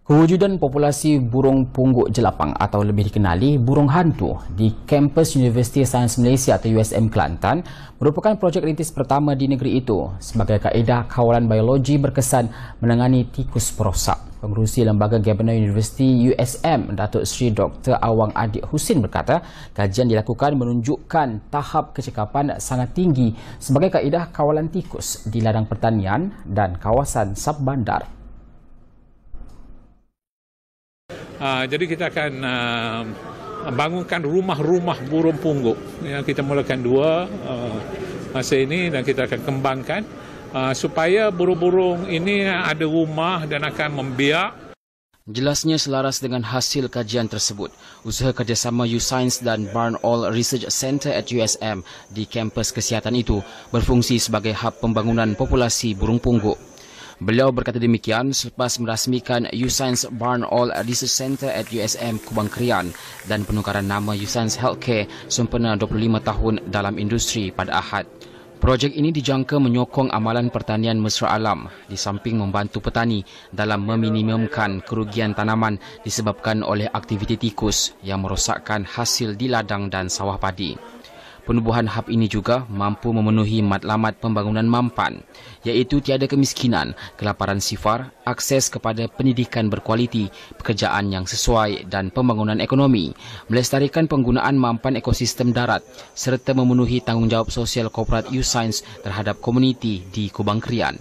Kewujudan populasi burung pungguk jelapang atau lebih dikenali burung hantu di kampus Universiti Sains Malaysia atau USM Kelantan merupakan projek rintis pertama di negeri itu sebagai kaedah kawalan biologi berkesan menangani tikus perosak. Pengerusi Lembaga Gabenor Universiti USM, Datuk Seri Dr. Awang Adik Husin berkata, kajian dilakukan menunjukkan tahap kecekapan sangat tinggi sebagai kaedah kawalan tikus di ladang pertanian dan kawasan subbandar. Jadi kita akan bangunkan rumah-rumah burung pungguk. Kita mulakan 2 masa ini dan kita akan kembangkan supaya burung-burung ini ada rumah dan akan membiak. Jelasnya selaras dengan hasil kajian tersebut, usaha kerjasama UScience dan Barnaul Research Centre at USM di kampus kesihatan itu berfungsi sebagai hub pembangunan populasi burung pungguk. Beliau berkata demikian selepas merasmikan UScience Barnaul Research Centre at USM Kubang Krian dan penukaran nama UScience Healthcare sempena 25 tahun dalam industri pada Ahad. Projek ini dijangka menyokong amalan pertanian mesra alam di samping membantu petani dalam meminimumkan kerugian tanaman disebabkan oleh aktiviti tikus yang merosakkan hasil di ladang dan sawah padi. Penubuhan hub ini juga mampu memenuhi matlamat pembangunan mampan, iaitu tiada kemiskinan, kelaparan sifar, akses kepada pendidikan berkualiti, pekerjaan yang sesuai dan pembangunan ekonomi, melestarikan penggunaan mampan ekosistem darat serta memenuhi tanggungjawab sosial korporat UScience terhadap komuniti di Kubang Krian.